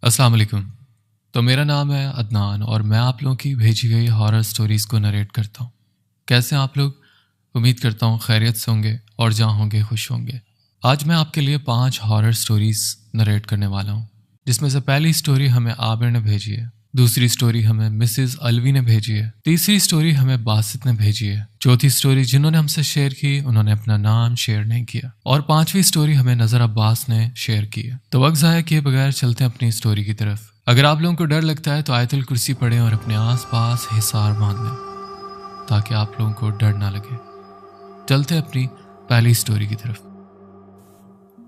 अस्सलाम वालेकुम। तो मेरा नाम है अदनान और मैं आप लोगों की भेजी गई हॉरर स्टोरीज़ को नरेट करता हूँ। कैसे हैं आप लोग? उम्मीद करता हूँ खैरियत से होंगे और जहाँ होंगे खुश होंगे। आज मैं आपके लिए 5 हॉरर स्टोरीज़ नरेट करने वाला हूँ, जिसमें से पहली स्टोरी हमें आबिर ने भेजी है, दूसरी स्टोरी हमें मिसेस अलवी ने भेजी है, तीसरी स्टोरी हमें बासित ने भेजी है, चौथी स्टोरी जिन्होंने हमसे शेयर की उन्होंने अपना नाम शेयर नहीं किया और पांचवी स्टोरी हमें नजर अब्बास ने शेयर की है। तो वक्त ज़ाया किए बगैर चलते हैं अपनी स्टोरी की तरफ। अगर आप लोगों को डर लगता है तो आयतुल कुर्सी पढ़ें और अपने आस पास हिसार बांध लें ताकि आप लोगों को डर ना लगे। चलते हैं अपनी पहली स्टोरी की तरफ।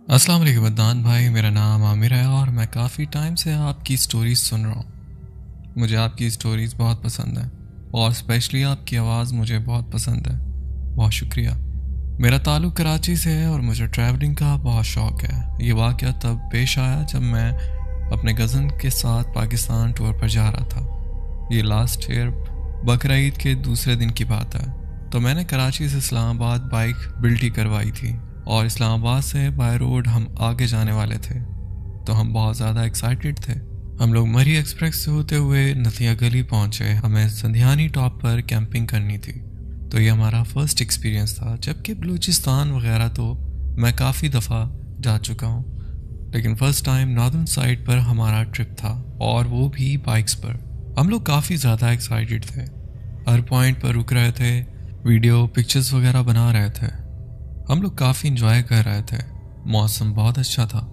अस्सलाम वालेकुम अदनान भाई, मेरा नाम आमिर है और मैं काफ़ी टाइम से आपकी स्टोरीज सुन रहा हूँ। मुझे आपकी स्टोरीज़ बहुत पसंद है और स्पेशली आपकी आवाज़ मुझे बहुत पसंद है। बहुत शुक्रिया। मेरा ताल्लुक़ कराची से है और मुझे ट्रैवलिंग का बहुत शौक़ है। ये वाक़या तब पेश आया जब मैं अपने कज़न के साथ पाकिस्तान टूर पर जा रहा था। ये लास्ट ईयर बकरा ईद के दूसरे दिन की बात है। तो मैंने कराची से इस्लामाबाद बाइक बिल्टी करवाई थी और इस्लामाबाद से बाय रोड हम आगे जाने वाले थे। तो हम बहुत ज़्यादा एक्साइटेड थे। हम लोग मरी एक्सप्रेस से होते हुए नथिया गली पहुंचे। हमें संध्यानी टॉप पर कैंपिंग करनी थी। तो ये हमारा फर्स्ट एक्सपीरियंस था, जबकि बलूचिस्तान वगैरह तो मैं काफ़ी दफ़ा जा चुका हूँ, लेकिन फ़र्स्ट टाइम नॉर्दर्न साइड पर हमारा ट्रिप था और वो भी बाइक्स पर। हम लोग काफ़ी ज़्यादा एक्साइटेड थे, हर पॉइंट पर रुक रहे थे, वीडियो पिक्चर्स वगैरह बना रहे थे। हम लोग काफ़ी इंजॉय कर रहे थे। मौसम बहुत अच्छा था।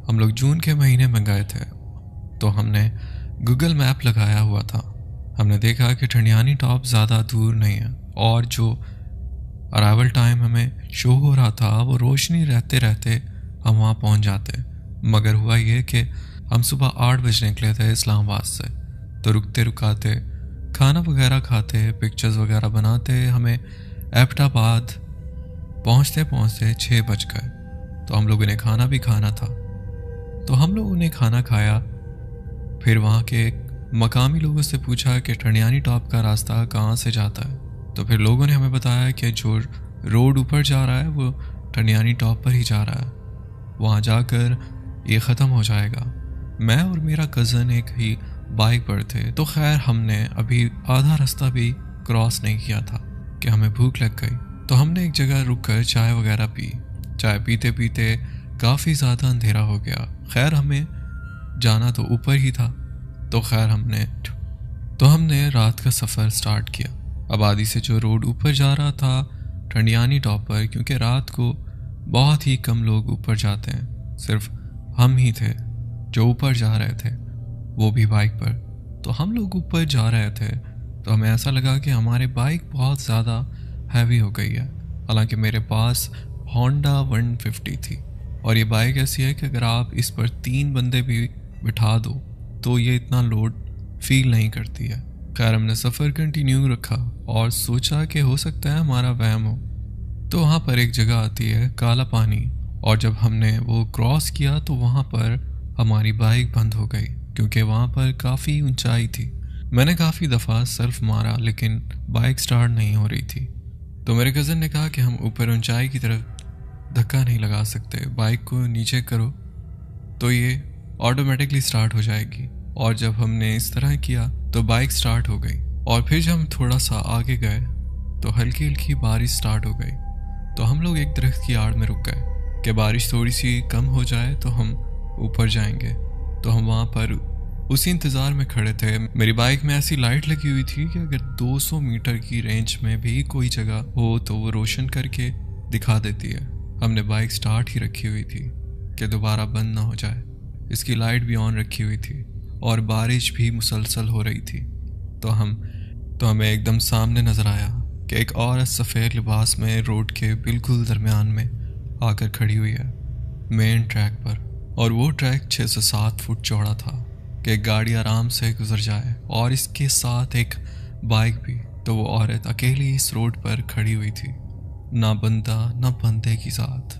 हम लोग जून के महीने में गए थे। तो हमने गूगल मैप लगाया हुआ था। हमने देखा कि ठंडियानी टॉप ज़्यादा दूर नहीं है और जो अराइवल टाइम हमें शो हो रहा था वो रोशनी रहते रहते हम वहाँ पहुँच जाते। मगर हुआ ये कि हम सुबह 8 बजे निकले थे इस्लामाबाद से। तो रुकते रुकाते खाना वगैरह खाते, पिक्चर्स वगैरह बनाते, हमें एबटाबाद पहुँचते पहुँचते 6 बज गए। तो हम लोगों ने खाना भी खाना था। तो हम लोगों ने खाना खाया, फिर वहाँ के मकामी लोगों से पूछा कि ठंडियानी टॉप का रास्ता कहाँ से जाता है। तो फिर लोगों ने हमें बताया कि जो रोड ऊपर जा रहा है वो ठंडियानी टॉप पर ही जा रहा है, वहाँ जाकर ये ख़त्म हो जाएगा। मैं और मेरा कज़न एक ही बाइक पर थे। तो खैर हमने अभी आधा रास्ता भी क्रॉस नहीं किया था कि हमें भूख लग गई। तो हमने एक जगह रुक कर चाय वगैरह पी। चाय पीते पीते काफ़ी ज़्यादा अंधेरा हो गया। खैर हमें जाना तो ऊपर ही था। तो खैर हमने रात का सफ़र स्टार्ट किया। आबादी से जो रोड ऊपर जा रहा था ठंडियानी टॉप पर, क्योंकि रात को बहुत ही कम लोग ऊपर जाते हैं, सिर्फ हम ही थे जो ऊपर जा रहे थे, वो भी बाइक पर। तो हम लोग ऊपर जा रहे थे तो हमें ऐसा लगा कि हमारी बाइक बहुत ज़्यादा हैवी हो गई है। हालांकि मेरे पास होंडा 150 थी और ये बाइक ऐसी है कि अगर आप इस पर 3 बंदे भी बिठा दो तो ये इतना लोड फील नहीं करती है। खैर हमने सफ़र कंटिन्यू रखा और सोचा कि हो सकता है हमारा वहम हो। तो वहाँ पर एक जगह आती है काला पानी, और जब हमने वो क्रॉस किया तो वहाँ पर हमारी बाइक बंद हो गई क्योंकि वहाँ पर काफ़ी ऊंचाई थी। मैंने काफ़ी दफ़ा सेल्फ मारा लेकिन बाइक स्टार्ट नहीं हो रही थी। तो मेरे कज़न ने कहा कि हम ऊपर ऊंचाई की तरफ धक्का नहीं लगा सकते, बाइक को नीचे करो तो ये ऑटोमेटिकली स्टार्ट हो जाएगी। और जब हमने इस तरह किया तो बाइक स्टार्ट हो गई। और फिर जब हम थोड़ा सा आगे गए तो हल्की हल्की बारिश स्टार्ट हो गई। तो हम लोग एक दरख्त की आड़ में रुक गए कि बारिश थोड़ी सी कम हो जाए तो हम ऊपर जाएंगे। तो हम वहाँ पर उसी इंतज़ार में खड़े थे। मेरी बाइक में ऐसी लाइट लगी हुई थी कि अगर 200 मीटर की रेंज में भी कोई जगह हो तो वो रोशन करके दिखा देती है। हमने बाइक स्टार्ट ही रखी हुई थी कि दोबारा बंद ना हो जाए। इसकी लाइट भी ऑन रखी हुई थी और बारिश भी मुसलसल हो रही थी। तो हमें एकदम सामने नज़र आया कि एक औरत सफ़ेद लिबास में रोड के बिल्कुल दरमियान में आकर खड़ी हुई है, मेन ट्रैक पर। और वो ट्रैक 6 से 7 फुट चौड़ा था कि एक गाड़ी आराम से गुजर जाए, और इसके साथ एक बाइक भी। तो वो औरत अकेली इस रोड पर खड़ी हुई थी, ना बंदा ना बंदे की साथ।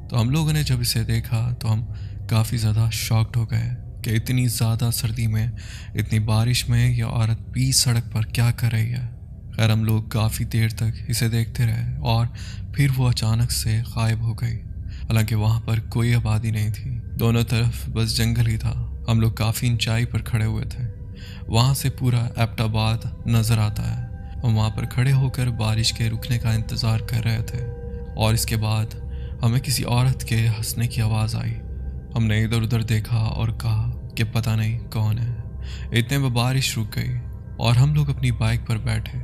तो हम लोगों ने जब इसे देखा तो हम काफ़ी ज़्यादा शॉक्ड हो गए कि इतनी ज़्यादा सर्दी में, इतनी बारिश में ये औरत बीच सड़क पर क्या कर रही है। खैर हम लोग काफ़ी देर तक इसे देखते रहे और फिर वो अचानक से गायब हो गई। हालांकि वहाँ पर कोई आबादी नहीं थी, दोनों तरफ बस जंगल ही था। हम लोग काफ़ी ऊंचाई पर खड़े हुए थे। वहाँ से पूरा एबटाबाद नज़र आता है। हम वहाँ पर खड़े होकर बारिश के रुकने का इंतज़ार कर रहे थे और इसके बाद हमें किसी औरत के हंसने की आवाज़ आई। हमने इधर उधर देखा और कहा कि पता नहीं कौन है। इतने में बारिश रुक गई और हम लोग अपनी बाइक पर बैठे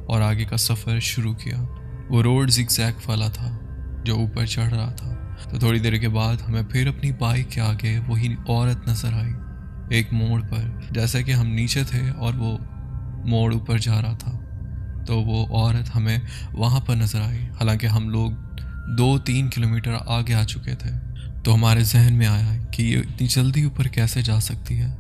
और आगे का सफ़र शुरू किया। वो रोड जिगजैग वाला था जो ऊपर चढ़ रहा था। तो थोड़ी देर के बाद हमें फिर अपनी बाइक के आगे वही औरत नज़र आई एक मोड़ पर। जैसे कि हम नीचे थे और वो मोड़ ऊपर जा रहा था, तो वो औरत हमें वहाँ पर नज़र आई। हालांकि हम लोग 2-3 किलोमीटर आगे आ चुके थे। तो हमारे जहन में आया कि ये इतनी जल्दी ऊपर कैसे जा सकती है।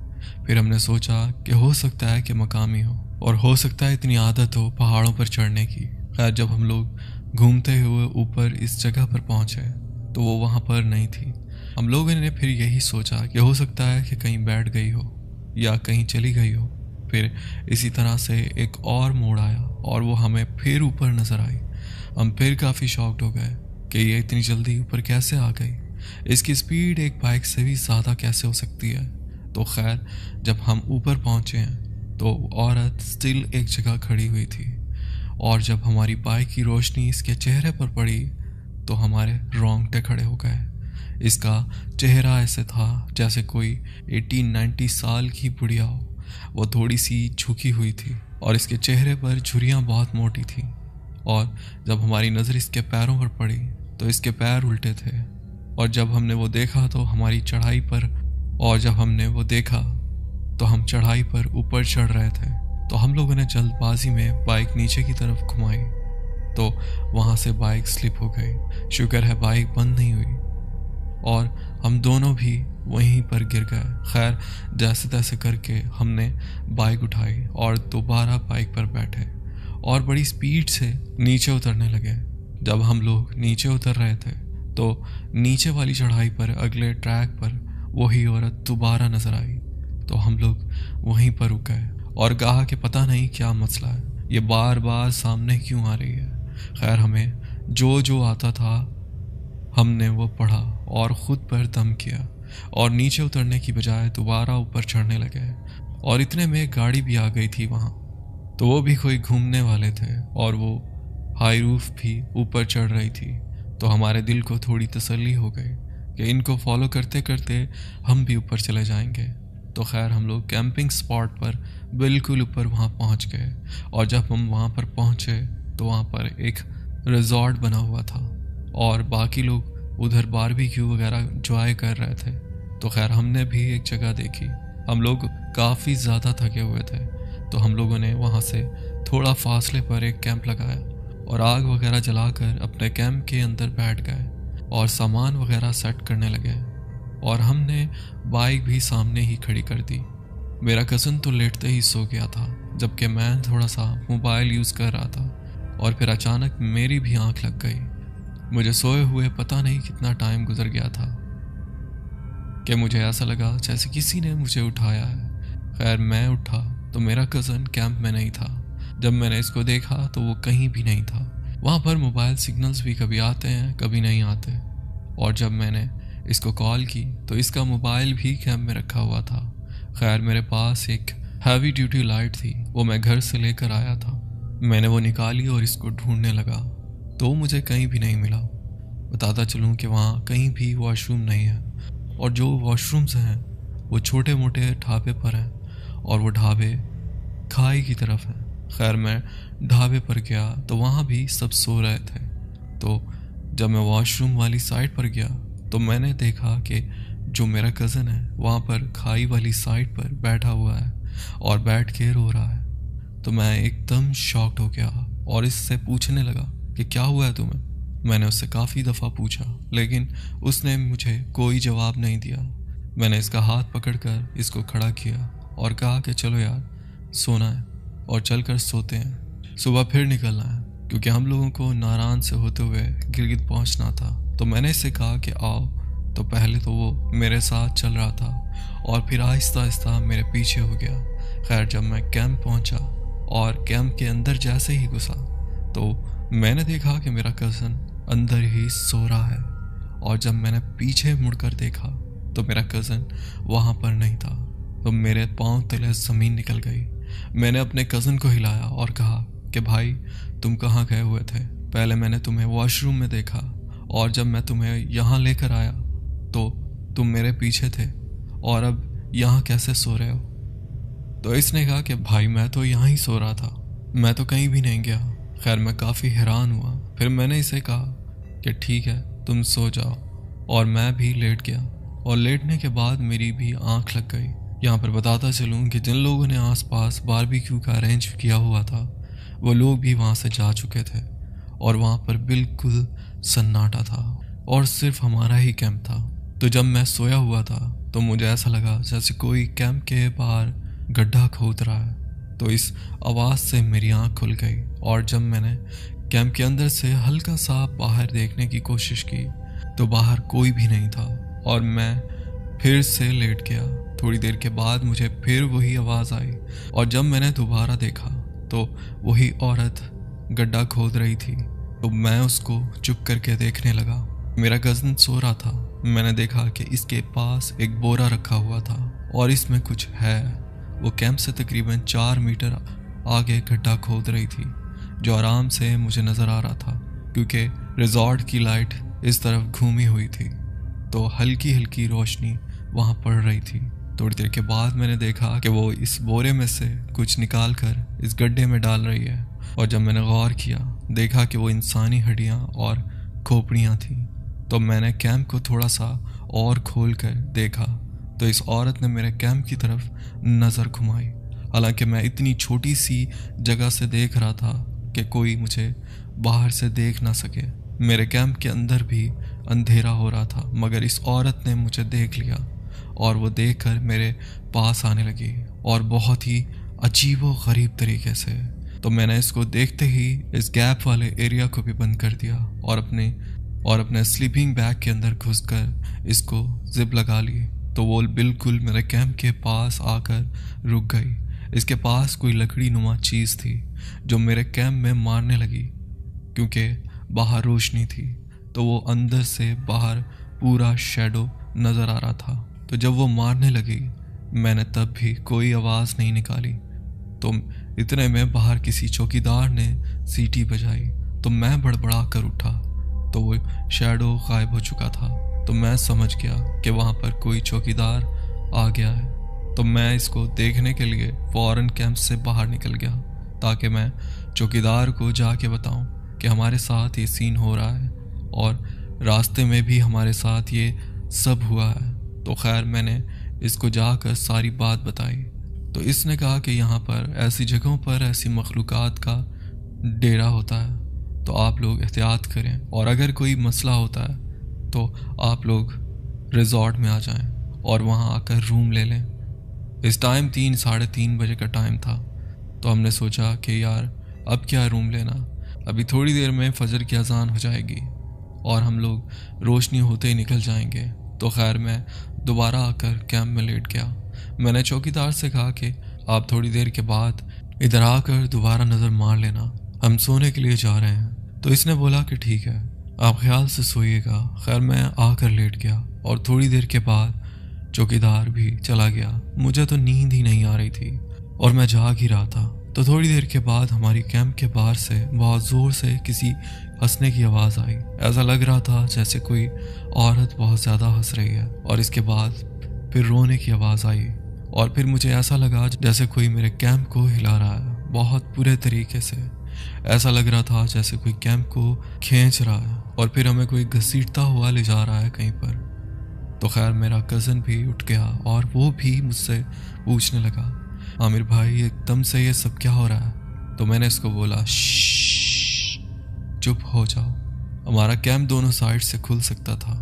फिर हमने सोचा कि हो सकता है कि मकामी हो और हो सकता है इतनी आदत हो पहाड़ों पर चढ़ने की। खैर, जब हम लोग घूमते हुए ऊपर इस जगह पर पहुँचे तो वो वहाँ पर नहीं थी। हम लोगों ने फिर यही सोचा कि हो सकता है कि कहीं बैठ गई हो या कहीं चली गई हो। फिर इसी तरह से एक और मोड़ आया और वो हमें फिर ऊपर नज़र आई। हम फिर काफ़ी शॉक्ड हो गए कि ये इतनी जल्दी ऊपर कैसे आ गई। इसकी स्पीड एक बाइक से भी ज़्यादा कैसे हो सकती है। तो खैर, जब हम ऊपर पहुँचे हैं तो औरत स्टिल एक जगह खड़ी हुई थी और जब हमारी बाइक की रोशनी इसके चेहरे पर पड़ी तो हमारे रोंगटे खड़े हो गए। इसका चेहरा ऐसे था जैसे कोई 18-19 साल की बुढ़िया हो। वो थोड़ी सी झुकी हुई थी और इसके चेहरे पर झुर्रियाँ बहुत मोटी थी। और जब हमारी नज़र इसके पैरों पर पड़ी तो इसके पैर उल्टे थे। और जब हमने वो देखा तो हम चढ़ाई पर ऊपर चढ़ रहे थे। तो हम लोगों ने जल्दबाजी में बाइक नीचे की तरफ घुमाई तो वहाँ से बाइक स्लिप हो गई। शुक्र है बाइक बंद नहीं हुई और हम दोनों भी वहीं पर गिर गए। खैर, जैसे तैसे करके हमने बाइक उठाई और दोबारा बाइक पर बैठे और बड़ी स्पीड से नीचे उतरने लगे। जब हम लोग नीचे उतर रहे थे तो नीचे वाली चढ़ाई पर अगले ट्रैक पर वही औरत दोबारा नजर आई। तो हम लोग वहीं पर रुक गए और कहा कि पता नहीं क्या मसला है, ये बार बार सामने क्यों आ रही है। खैर, हमें जो जो आता था हमने वो पढ़ा और ख़ुद पर दम किया और नीचे उतरने की बजाय दोबारा ऊपर चढ़ने लगे। और इतने में एक गाड़ी भी आ गई थी वहाँ। तो वो भी कोई घूमने वाले थे और वो हाई रूफ भी ऊपर चढ़ रही थी। तो हमारे दिल को थोड़ी तसल्ली हो गई कि इनको फॉलो करते करते हम भी ऊपर चले जाएंगे। तो खैर, हम लोग कैंपिंग स्पॉट पर बिल्कुल ऊपर वहाँ पहुँच गए और जब हम वहाँ पर पहुँचे तो वहाँ पर एक रिजॉर्ट बना हुआ था और बाकी लोग उधर बारबेक्यू वगैरह एंजॉय कर रहे थे। तो खैर, हमने भी एक जगह देखी। हम लोग काफ़ी ज़्यादा थके हुए थे तो हम लोगों ने वहाँ से थोड़ा फासले पर एक कैंप लगाया और आग वगैरह जलाकर अपने कैंप के अंदर बैठ गए और सामान वगैरह सेट करने लगे। और हमने बाइक भी सामने ही खड़ी कर दी। मेरा कज़न तो लेटते ही सो गया था जबकि मैं थोड़ा सा मोबाइल यूज़ कर रहा था। और फिर अचानक मेरी भी आंख लग गई। मुझे सोए हुए पता नहीं कितना टाइम गुजर गया था कि मुझे ऐसा लगा जैसे किसी ने मुझे उठाया है। खैर, मैं उठा तो मेरा कज़न कैंप में नहीं था। जब मैंने इसको देखा तो वो कहीं भी नहीं था। वहाँ पर मोबाइल सिग्नल्स भी कभी आते हैं कभी नहीं आते। और जब मैंने इसको कॉल की तो इसका मोबाइल भी कैंप में रखा हुआ था। खैर, मेरे पास एक हैवी ड्यूटी लाइट थी, वो मैं घर से लेकर आया था। मैंने वो निकाली और इसको ढूंढने लगा तो मुझे कहीं भी नहीं मिला। बताता चलूँ कि वहाँ कहीं भी वॉशरूम नहीं है और जो वॉशरूम्स हैं वो छोटे मोटे ढाबे पर हैं और वो ढाबे खाई की तरफ हैं। खैर, मैं ढाबे पर गया तो वहाँ भी सब सो रहे थे। तो जब मैं वॉशरूम वाली साइड पर गया तो मैंने देखा कि जो मेरा कज़न है वहाँ पर खाई वाली साइड पर बैठा हुआ है और बैठ के रो रहा है। तो मैं एकदम शॉक्ड हो गया और इससे पूछने लगा कि क्या हुआ है तुम्हें। मैंने उससे काफ़ी दफ़ा पूछा लेकिन उसने मुझे कोई जवाब नहीं दिया। मैंने इसका हाथ पकड़कर इसको खड़ा किया और कहा कि चलो यार, सोना है और चलकर सोते हैं, सुबह फिर निकलना है, क्योंकि हम लोगों को नारायण से होते हुए गिलगित पहुंचना था। तो मैंने इससे कहा कि आओ। तो पहले तो वो मेरे साथ चल रहा था और फिर आहिस्ता आहिस्ता मेरे पीछे हो गया। खैर, जब मैं कैंप पहुंचा और कैंप के अंदर जैसे ही घुसा तो मैंने देखा कि मेरा कज़न अंदर ही सो रहा है। और जब मैंने पीछे मुड़कर देखा तो मेरा कज़न वहाँ पर नहीं था। तो मेरे पाँव तले ज़मीन निकल गई। मैंने अपने कज़न को हिलाया और कहा कि भाई तुम कहाँ गए हुए थे? पहले मैंने तुम्हें वॉशरूम में देखा और जब मैं तुम्हें यहाँ लेकर आया तो तुम मेरे पीछे थे और अब यहाँ कैसे सो रहे हो? तो इसने कहा कि भाई मैं तो यहाँ ही सो रहा था, मैं तो कहीं भी नहीं गया। खैर मैं काफ़ी हैरान हुआ। फिर मैंने इसे कहा कि ठीक है तुम सो जाओ, और मैं भी लेट गया। और लेटने के बाद मेरी भी आंख लग गई। यहाँ पर बताता चलूँ कि जिन लोगों ने आसपास बारबेक्यू का अरेंज किया हुआ था वो लोग भी वहाँ से जा चुके थे और वहाँ पर बिल्कुल सन्नाटा था और सिर्फ हमारा ही कैंप था। तो जब मैं सोया हुआ था तो मुझे ऐसा लगा जैसे कोई कैंप के बाहर गड्ढा खोद रहा है। तो इस आवाज़ से मेरी आंख खुल गई और जब मैंने कैंप के अंदर से हल्का सा बाहर देखने की कोशिश की तो बाहर कोई भी नहीं था और मैं फिर से लेट गया। थोड़ी देर के बाद मुझे फिर वही आवाज़ आई और जब मैंने दोबारा देखा तो वही औरत गड्ढा खोद रही थी। तो मैं उसको चुप करके देखने लगा। मेरा कज़न सो रहा था। मैंने देखा कि इसके पास एक बोरा रखा हुआ था और इसमें कुछ है। वो कैंप से तकरीबन 4 मीटर आगे गड्ढा खोद रही थी जो आराम से मुझे नज़र आ रहा था क्योंकि रिजॉर्ट की लाइट इस तरफ घूमी हुई थी तो हल्की हल्की रोशनी वहाँ पड़ रही थी। थोड़ी देर के बाद मैंने देखा कि वो इस बोरे में से कुछ निकाल कर इस गड्ढे में डाल रही है और जब मैंने गौर किया देखा कि वो इंसानी हड्डियाँ और खोपड़ियाँ थीं। तो मैंने कैंप को थोड़ा सा और खोल कर देखा तो इस औरत ने मेरे कैंप की तरफ नज़र घुमाई। हालांकि मैं इतनी छोटी सी जगह से देख रहा था कि कोई मुझे बाहर से देख ना सके। मेरे कैंप के अंदर भी अंधेरा हो रहा था मगर इस औरत ने मुझे देख लिया और वो देखकर मेरे पास आने लगी और बहुत ही अजीब व गरीब तरीके से। तो मैंने इसको देखते ही इस गैप वाले एरिया को भी बंद कर दिया और अपने स्लीपिंग बैग के अंदर घुसकर इसको जिप लगा ली। तो वो बिल्कुल मेरे कैंप के पास आकर रुक गई। इसके पास कोई लकड़ी नुमा चीज़ थी जो मेरे कैंप में मारने लगी क्योंकि बाहर रोशनी थी तो वो अंदर से बाहर पूरा शैडो नज़र आ रहा था। तो जब वो मारने लगी मैंने तब भी कोई आवाज़ नहीं निकाली। तो इतने में बाहर किसी चौकीदार ने सीटी बजाई तो मैं बड़बड़ा कर उठा तो वो शैडो गायब हो चुका था। तो मैं समझ गया कि वहाँ पर कोई चौकीदार आ गया है। तो मैं इसको देखने के लिए फौरन कैंप से बाहर निकल गया ताकि मैं चौकीदार को जाके बताऊं कि हमारे साथ ये सीन हो रहा है और रास्ते में भी हमारे साथ ये सब हुआ है। तो खैर मैंने इसको जाकर सारी बात बताई। तो इसने कहा कि यहाँ पर ऐसी जगहों पर ऐसी मखलूक़ात का डेरा होता है तो आप लोग एहतियात करें और अगर कोई मसला होता है तो आप लोग रिजॉर्ट में आ जाएं और वहाँ आकर रूम ले लें। इस टाइम 3-3:30 बजे का टाइम था। तो हमने सोचा कि यार अब क्या रूम लेना, अभी थोड़ी देर में फजर की अजान हो जाएगी और हम लोग रोशनी होते ही निकल जाएंगे। तो खैर मैं दोबारा आकर कैंप में लेट गया। मैंने चौकीदार से कहा कि आप थोड़ी देर के बाद इधर आकर दोबारा नज़र मार लेना, हम सोने के लिए जा रहे हैं। तो इसने बोला कि ठीक है आप ख्याल से सोइएगा। खैर मैं आकर लेट गया और थोड़ी देर के बाद चौकीदार भी चला गया। मुझे तो नींद ही नहीं आ रही थी और मैं जाग ही रहा था। तो थोड़ी देर के बाद हमारी कैंप के बाहर से बहुत ज़ोर से किसी हंसने की आवाज़ आई। ऐसा लग रहा था जैसे कोई औरत बहुत ज़्यादा हंस रही है और इसके बाद फिर रोने की आवाज़ आई और फिर मुझे ऐसा लगा जैसे कोई मेरे कैंप को हिला रहा है बहुत बुरे तरीके से। ऐसा लग रहा था जैसे कोई कैंप को खींच रहा है और फिर हमें कोई घसीटता हुआ ले जा रहा है कहीं पर। तो खैर मेरा कज़न भी उठ गया और वो भी मुझसे पूछने लगा आमिर भाई एकदम से ये सब क्या हो रहा है? तो मैंने इसको बोला चुप हो जाओ, हमारा कैंप दोनों साइड से खुल सकता था।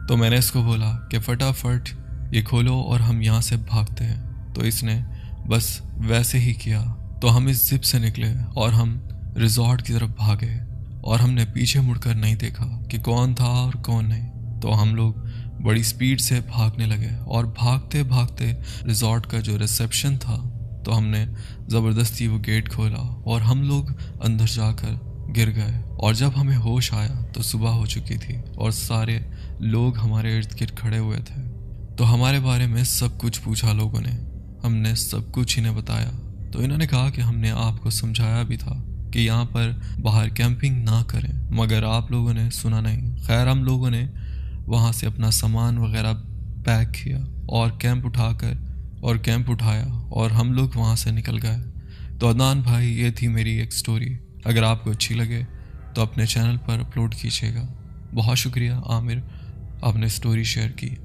तो मैंने इसको बोला कि फटाफट ये खोलो और हम यहाँ से भागते हैं। तो इसने बस वैसे ही किया। तो हम इस जिप से निकले और हम रिजॉर्ट की तरफ भागे और हमने पीछे मुड़कर नहीं देखा कि कौन था और कौन नहीं। तो हम लोग बड़ी स्पीड से भागने लगे और भागते भागते रिजॉर्ट का जो रिसेप्शन था तो हमने ज़बरदस्ती वो गेट खोला और हम लोग अंदर जाकर गिर गए और जब हमें होश आया तो सुबह हो चुकी थी और सारे लोग हमारे इर्द गिर्द खड़े हुए थे। तो हमारे बारे में सब कुछ पूछा लोगों ने। हमने सब कुछ इन्हें बताया तो इन्होंने कहा कि हमने आपको समझाया भी था कि यहाँ पर बाहर कैंपिंग ना करें, मगर आप लोगों ने सुना नहीं। खैर, हम लोगों ने वहाँ से अपना सामान वगैरह पैक किया और कैंप उठाया और हम लोग वहाँ से निकल गए। तो अदनान भाई, ये थी मेरी एक स्टोरी। अगर आपको अच्छी लगे तो अपने चैनल पर अपलोड कीजिएगा। बहुत शुक्रिया आमिर, आपने स्टोरी शेयर की।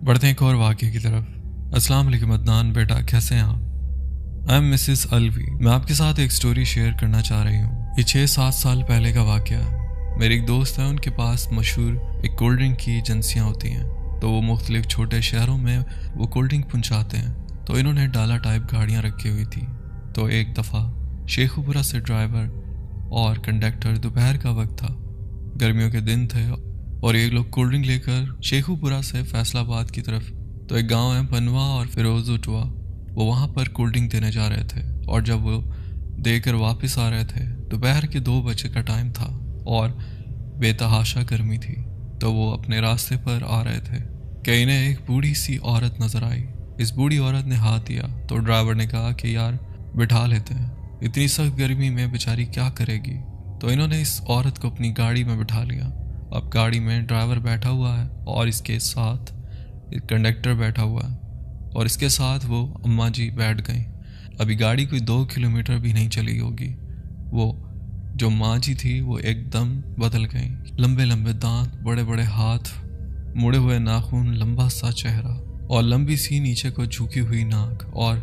बढ़ते हैं एक और वाक़े की तरफ। अस्सलाम वालेकुम अदनान बेटा, कैसे हैं आप? I am Mrs Alvi. मैं आपके साथ एक स्टोरी शेयर करना चाह रही हूँ। ये 6-7 साल पहले का वाक़या है। मेरे एक दोस्त है, उनके पास मशहूर एक कोल्ड ड्रिंक की एजेंसियाँ होती हैं, तो वो मुख्तलिफ छोटे शहरों में वो कोल्ड ड्रिंक पहुँचाते हैं। तो इन्होंने डाला टाइप गाड़ियाँ रखी हुई थी। तो एक दफ़ा शेखुपुरा से ड्राइवर और कंडक्टर, दोपहर का वक्त था, गर्मियों के दिन थे, और ये लोग कोल्ड ड्रिंक लेकर शेखुपुरा से फैसलाबाद की तरफ, तो एक गांव है पनवा और फिरोजुटवा, वो वहाँ पर कोल्ड ड्रिंक देने जा रहे थे। और जब वो देकर वापस आ रहे थे, दोपहर के 2 बजे का टाइम था और बेतहाशा गर्मी थी। तो वो अपने रास्ते पर आ रहे थे कि इन्हें एक बूढ़ी सी औरत नजर आई। इस बूढ़ी औरत ने हाथ दिया तो ड्राइवर ने कहा कि यार बिठा लेते हैं, इतनी सख्त गर्मी में बेचारी क्या करेगी। तो इन्होंने इस औरत को अपनी गाड़ी में बिठा लिया। अब गाड़ी में ड्राइवर बैठा हुआ है और इसके साथ कंडक्टर बैठा हुआ है और इसके साथ वो अम्मा जी बैठ गई। अभी गाड़ी कोई 2 किलोमीटर भी नहीं चली होगी, वो जो माँ जी थी वो एकदम बदल गई। लंबे लंबे दांत, बड़े बड़े हाथ, मुड़े हुए नाखून, लंबा सा चेहरा और लंबी सी नीचे को झुकी हुई नाक और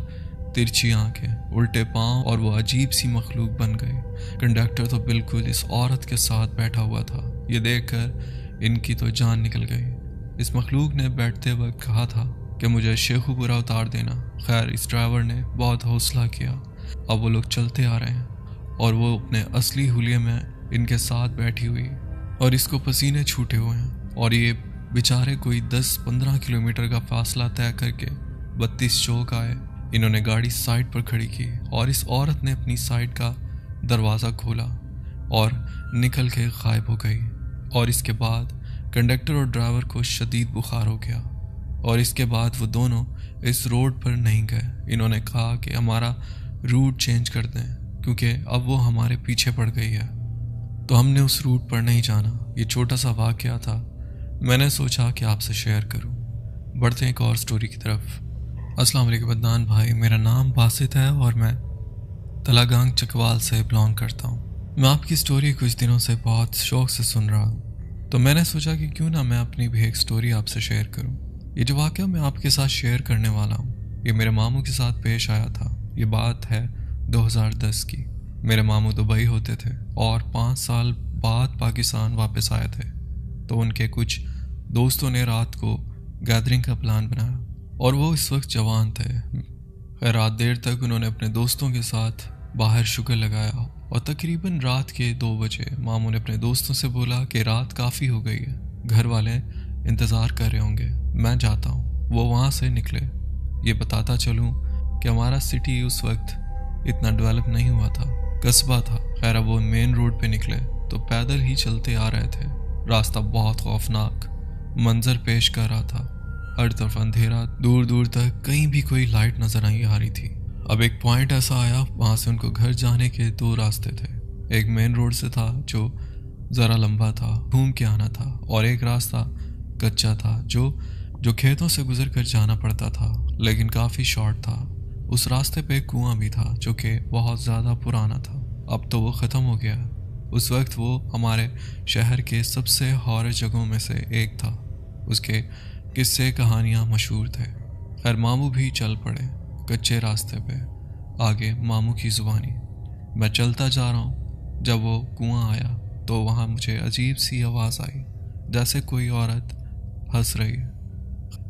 तिरछी आंखें, उल्टे पांव, और वो अजीब सी मखलूक बन गई। कंडक्टर तो बिल्कुल इस औरत के साथ बैठा हुआ था। ये देखकर इनकी तो जान निकल गई। इस मखलूक ने बैठते वक्त कहा था कि मुझे शेखुपुरा उतार देना। खैर, इस ड्राइवर ने बहुत हौसला किया। अब वो लोग चलते आ रहे हैं और वो अपने असली हुलिये में इनके साथ बैठी हुई और इसको पसीने छूटे हुए हैं। और ये बेचारे कोई 10-15 किलोमीटर का फासला तय करके 32 चौक आए। इन्होंने गाड़ी साइड पर खड़ी की और इस औरत ने अपनी साइड का दरवाज़ा खोला और निकल के गायब हो गई। और इसके बाद कंडक्टर और ड्राइवर को शदीद बुखार हो गया और इसके बाद वो दोनों इस रोड पर नहीं गए। इन्होंने कहा कि हमारा रूट चेंज कर दें क्योंकि अब वो हमारे पीछे पड़ गई है। तो हमने उस रूट पर नहीं जाना। ये छोटा सा वाक़या था, मैंने सोचा कि आपसे शेयर करूं। बढ़ते हैं एक और स्टोरी की तरफ। अस्सलाम वालेकुम अदनान भाई, मेरा नाम बासित है और मैं तलागांग चकवाल से बिलोंग करता हूं। मैं आपकी स्टोरी कुछ दिनों से बहुत शौक से सुन रहा हूं, तो मैंने सोचा कि क्यों ना मैं अपनी भी एक स्टोरी आपसे शेयर करूं। ये जो वाक़या मैं आपके साथ शेयर करने वाला हूँ, ये मेरे मामू के साथ पेश आया था। ये बात है 2010 की। मेरे मामू दुबई होते थे और 5 साल बाद पाकिस्तान वापस आए थे। तो उनके कुछ दोस्तों ने रात को गैदरिंग का प्लान बनाया और वो इस वक्त जवान थे। खैर, रात देर तक उन्होंने अपने दोस्तों के साथ बाहर शुगर लगाया और तकरीबन रात के 2 बजे मामू ने अपने दोस्तों से बोला कि रात काफ़ी हो गई है, घर वाले इंतज़ार कर रहे होंगे, मैं जाता हूँ। वो वहाँ से निकले। ये बताता चलूँ कि हमारा सिटी उस वक्त इतना डेवलप नहीं हुआ था, कस्बा था। खैर, वो मेन रोड पे निकले तो पैदल ही चलते आ रहे थे। रास्ता बहुत खौफनाक मंजर पेश कर रहा था। हर तरफ अंधेरा, दूर दूर तक कहीं भी कोई लाइट नजर नहीं आ रही थी। अब एक पॉइंट ऐसा आया, वहां से उनको घर जाने के 2 रास्ते थे। एक मेन रोड से था जो ज़रा लंबा था, घूम के आना था, और एक रास्ता कच्चा था जो खेतों से गुजर कर जाना पड़ता था, लेकिन काफ़ी शॉर्ट था। उस रास्ते पे कुआं भी था जो कि बहुत ज़्यादा पुराना था। अब तो वो ख़त्म हो गया। उस वक्त वो हमारे शहर के सबसे हॉरर जगहों में से एक था। उसके किस्से कहानियाँ मशहूर थे। खैर, मामू भी चल पड़े कच्चे रास्ते पे, आगे मामू की ज़ुबानी। मैं चलता जा रहा हूँ। जब वो कुआं आया तो वहाँ मुझे अजीब सी आवाज़ आई, जैसे कोई औरत हंस रही है।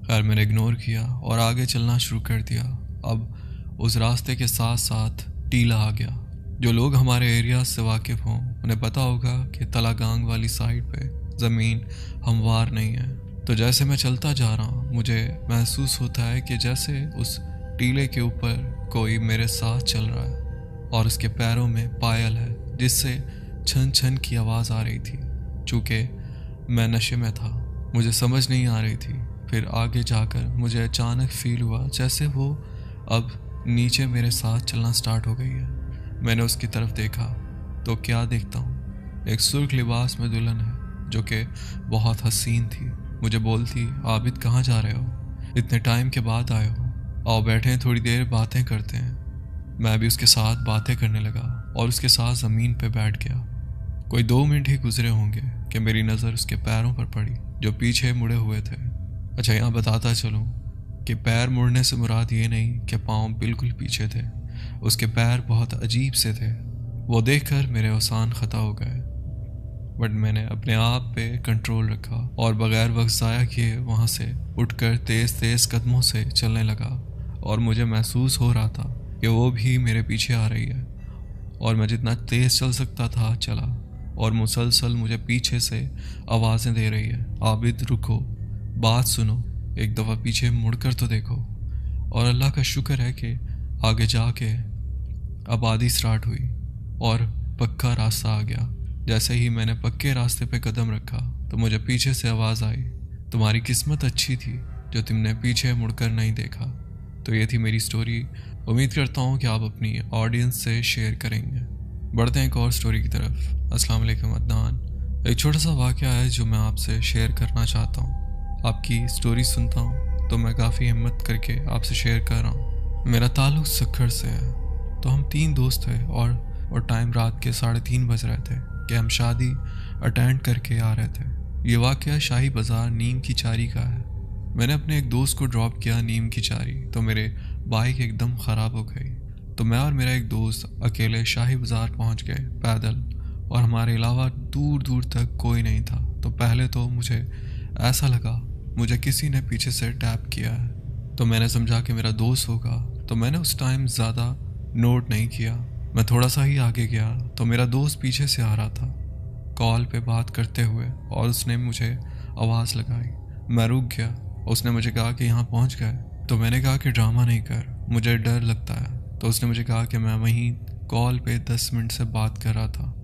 खैर, मैंने इग्नोर किया और आगे चलना शुरू कर दिया। अब उस रास्ते के साथ साथ टीला आ गया। जो लोग हमारे एरिया से वाकिफ़ हों उन्हें पता होगा कि तलागांग वाली साइड पे ज़मीन हमवार नहीं है। तो जैसे मैं चलता जा रहा हूँ, मुझे महसूस होता है कि जैसे उस टीले के ऊपर कोई मेरे साथ चल रहा है और उसके पैरों में पायल है जिससे छन छन की आवाज़ आ रही थी। चूँकि मैं नशे में था, मुझे समझ नहीं आ रही थी। फिर आगे जाकर मुझे अचानक फील हुआ जैसे वो अब नीचे मेरे साथ चलना स्टार्ट हो गई है। मैंने उसकी तरफ देखा तो क्या देखता हूँ, एक सुर्ख लिबास में दुल्हन है जो कि बहुत हसीन थी। मुझे बोलती, आबिद कहाँ जा रहे हो, इतने टाइम के बाद आए हो, आओ बैठे थोड़ी देर बातें करते हैं। मैं भी उसके साथ बातें करने लगा और उसके साथ ज़मीन पे बैठ गया। कोई 2 मिनट ही गुजरे होंगे कि मेरी नज़र उसके पैरों पर पड़ी जो पीछे मुड़े हुए थे। अच्छा, यहाँ बताता चलूँ कि पैर मुड़ने से मुराद ये नहीं कि पाँव बिल्कुल पीछे थे, उसके पैर बहुत अजीब से थे। वो देखकर मेरे औसान ख़ता हो गए, बट मैंने अपने आप पे कंट्रोल रखा और बग़ैर वक्त ज़ाया किए वहाँ से उठकर तेज़ तेज़ कदमों से चलने लगा। और मुझे महसूस हो रहा था कि वो भी मेरे पीछे आ रही है और मैं जितना तेज़ चल सकता था चला और मुसलसल मुझे पीछे से आवाज़ें दे रही है, आबिद रुको, बात सुनो, एक दफ़ा पीछे मुड़कर तो देखो। और अल्लाह का शुक्र है कि आगे जाके आबादी स्टार्ट हुई और पक्का रास्ता आ गया। जैसे ही मैंने पक्के रास्ते पे कदम रखा तो मुझे पीछे से आवाज़ आई, तुम्हारी किस्मत अच्छी थी जो तुमने पीछे मुड़कर नहीं देखा। तो ये थी मेरी स्टोरी। उम्मीद करता हूँ कि आप अपनी ऑडियंस से शेयर करेंगे। बढ़ते हैं एक और स्टोरी की तरफ। अस्सलाम वालेकुम अदनान। एक छोटा सा वाक़या है जो मैं आपसे शेयर करना चाहता हूँ। आपकी स्टोरी सुनता हूँ तो मैं काफ़ी हिम्मत करके आपसे शेयर कर रहा हूँ। मेरा ताल्लुक़ सक्खर से है। तो हम 3 दोस्त थे और टाइम रात के 3:30 बज रहे थे कि हम शादी अटेंड करके आ रहे थे। ये वाक़या शाही बाज़ार नीम की चारी का है। मैंने अपने एक दोस्त को ड्रॉप किया नीम की चारी, तो मेरे बाइक एकदम ख़राब हो गई। तो मैं और मेरा एक दोस्त अकेले शाही बाज़ार पहुंच गए पैदल, और हमारे अलावा दूर दूर तक कोई नहीं था। तो पहले तो मुझे ऐसा लगा मुझे किसी ने पीछे से टैप किया है, तो मैंने समझा कि मेरा दोस्त होगा। तो मैंने उस टाइम ज़्यादा नोट नहीं किया। मैं थोड़ा सा ही आगे गया तो मेरा दोस्त पीछे से आ रहा था कॉल पे बात करते हुए, और उसने मुझे आवाज़ लगाई। मैं रुक गया। उसने मुझे कहा कि यहाँ पहुँच गए। तो मैंने कहा कि ड्रामा नहीं कर, मुझे डर लगता है। तो उसने मुझे कहा कि मैं वहीं कॉल पे 10 मिनट से बात कर रहा था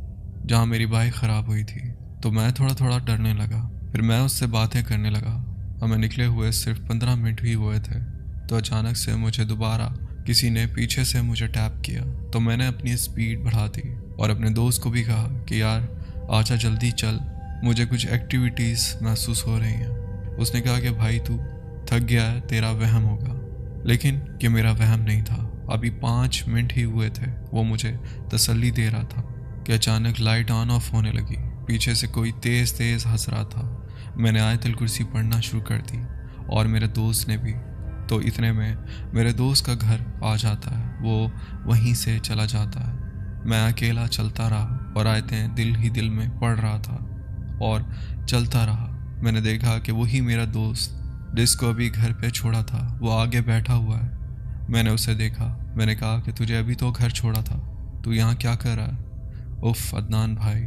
जहाँ मेरी बाइक ख़राब हुई थी। तो मैं थोड़ा थोड़ा डरने लगा। फिर मैं उससे बातें करने लगा। हमें निकले हुए सिर्फ 15 मिनट ही हुए थे। तो अचानक से मुझे दोबारा किसी ने पीछे से मुझे टैप किया। तो मैंने अपनी स्पीड बढ़ा दी और अपने दोस्त को भी कहा कि यार आजा जल्दी चल, मुझे कुछ एक्टिविटीज़ महसूस हो रही हैं। उसने कहा कि भाई तू थक गया है, तेरा वहम होगा। लेकिन कि मेरा वहम नहीं था। अभी 5 मिनट ही हुए थे। वो मुझे तसल्ली दे रहा था कि अचानक लाइट ऑन ऑफ होने लगी। पीछे से कोई तेज़ तेज़ हंस रहा था। मैंने आयतुल कुर्सी पढ़ना शुरू कर दी और मेरे दोस्त ने भी। तो इतने में मेरे दोस्त का घर आ जाता है, वो वहीं से चला जाता है। मैं अकेला चलता रहा और आयतें दिल ही दिल में पढ़ रहा था और चलता रहा। मैंने देखा कि वही मेरा दोस्त जिसको अभी घर पे छोड़ा था वो आगे बैठा हुआ है। मैंने उसे देखा। मैंने कहा कि तुझे अभी तो घर छोड़ा था, तू यहाँ क्या कर रहा है? उफ अदनान भाई,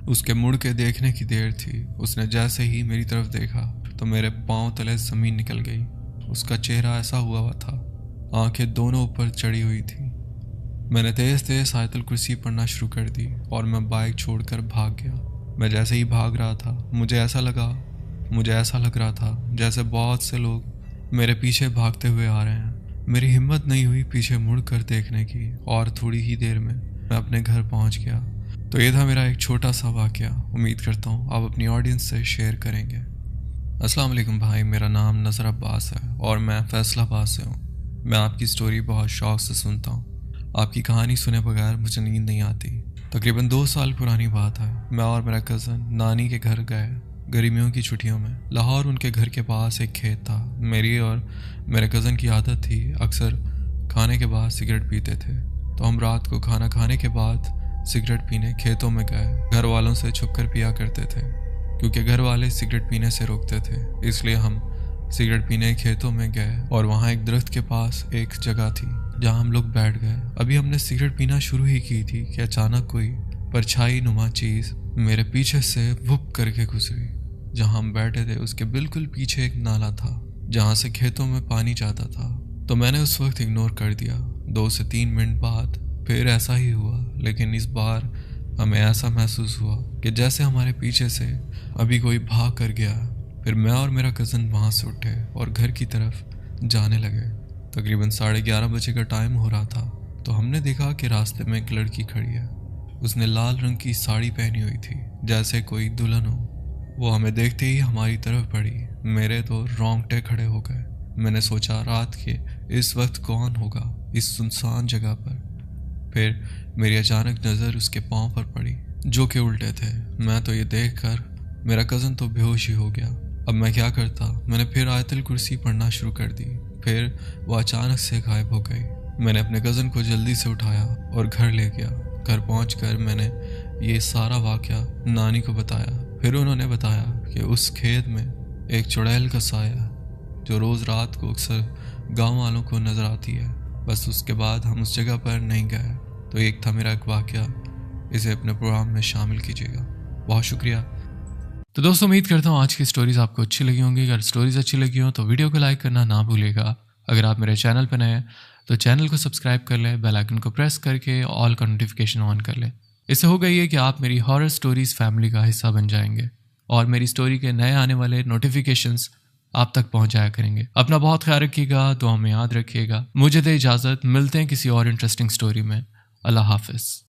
उसके मुड़ के देखने की देर थी। उसने जैसे ही मेरी तरफ देखा तो मेरे पाँव तले ज़मीन निकल गई। उसका चेहरा ऐसा हुआ था, आंखें दोनों ऊपर चढ़ी हुई थी। मैंने तेज़ तेज़ आयतुल कुर्सी पढ़ना शुरू कर दी और मैं बाइक छोड़कर भाग गया। मैं जैसे ही भाग रहा था मुझे ऐसा लग रहा था जैसे बहुत से लोग मेरे पीछे भागते हुए आ रहे हैं। मेरी हिम्मत नहीं हुई पीछे मुड़ कर देखने की और थोड़ी ही देर में मैं अपने घर पहुंच गया। तो ये था मेरा एक छोटा सा वाक़या। उम्मीद करता हूँ आप अपनी ऑडियंस से शेयर करेंगे। अस्सलाम वालेकुम भाई, मेरा नाम नज़र अब्बास है और मैं फैसलाबाद से हूँ। मैं आपकी स्टोरी बहुत शौक़ से सुनता हूँ। आपकी कहानी सुने बगैर मुझे नींद नहीं आती। तकरीबन 2 साल पुरानी बात है। मैं और मेरा कज़न नानी के घर गए गर्मियों की छुट्टियों में। लाहौर उनके घर के पास एक खेत था। मेरी और मेरे कज़न की आदत थी अक्सर खाने के बाद सिगरेट पीते थे। तो हम रात को खाना खाने के बाद सिगरेट पीने खेतों में गए। घर वालों से छुपकर पिया करते थे क्योंकि घर वाले सिगरेट पीने से रोकते थे, इसलिए हम सिगरेट पीने खेतों में गए और वहाँ एक दरख्त के पास एक जगह थी जहाँ हम लोग बैठ गए। अभी हमने सिगरेट पीना शुरू ही की थी कि अचानक कोई परछाई नुमा चीज़ मेरे पीछे से वुप करके गुजरी। जहाँ हम बैठे थे उसके बिल्कुल पीछे एक नाला था जहाँ से खेतों में पानी जाता था। तो मैंने उस वक्त इग्नोर कर दिया। 2 से 3 मिनट बाद फिर ऐसा ही हुआ, लेकिन इस बार हमें ऐसा महसूस हुआ कि जैसे हमारे पीछे से अभी कोई भाग कर गया। फिर मैं और मेरा कज़न वहाँ से उठे और घर की तरफ जाने लगे। तकरीबन 11:30 बजे का टाइम हो रहा था तो हमने देखा कि रास्ते में एक लड़की खड़ी है। उसने लाल रंग की साड़ी पहनी हुई थी, जैसे कोई दुल्हन हो। वो हमें देखते ही हमारी तरफ बढ़ी। मेरे तो रोंगटे खड़े हो गए। मैंने सोचा रात के इस वक्त कौन होगा इस सुनसान जगह पर। फिर मेरी अचानक नज़र उसके पाँव पर पड़ी जो कि उल्टे थे। मैं तो ये देखकर मेरा कज़न तो बेहोश ही हो गया। अब मैं क्या करता? मैंने फिर आयतल कुर्सी पढ़ना शुरू कर दी। फिर वो अचानक से गायब हो गई। मैंने अपने कज़न को जल्दी से उठाया और घर ले गया। घर पहुंचकर मैंने ये सारा वाक़या नानी को बताया। फिर उन्होंने बताया कि उस खेत में एक चुड़ैल का साया है जो रोज़ रात को अक्सर गांव वालों को नज़र आती है। बस उसके बाद हम उस जगह पर नहीं गए। तो एक था मेरा एक वाक़या, इसे अपने प्रोग्राम में शामिल कीजिएगा। बहुत शुक्रिया। तो दोस्तों, उम्मीद करता हूँ आज की स्टोरीज़ आपको अच्छी लगी होंगी। अगर स्टोरीज़ अच्छी लगी हो तो वीडियो को लाइक करना ना भूलिएगा। अगर आप मेरे चैनल पर नए हैं तो चैनल को सब्सक्राइब कर लें, बेल आइकन को प्रेस करके ऑल का नोटिफिकेशन ऑन कर लें। इससे होगा ये कि आप मेरी हॉरर स्टोरीज़ फैमिली का हिस्सा बन जाएंगे और मेरी स्टोरी के नए आने वाले नोटिफिकेशंस आप तक पहुंच जाया करेंगे। अपना बहुत ख्याल रखिएगा, तो हमें याद रखिएगा। मुझे दे इजाज़त, मिलते हैं किसी और इंटरेस्टिंग स्टोरी में। अल्लाह हाफिज़।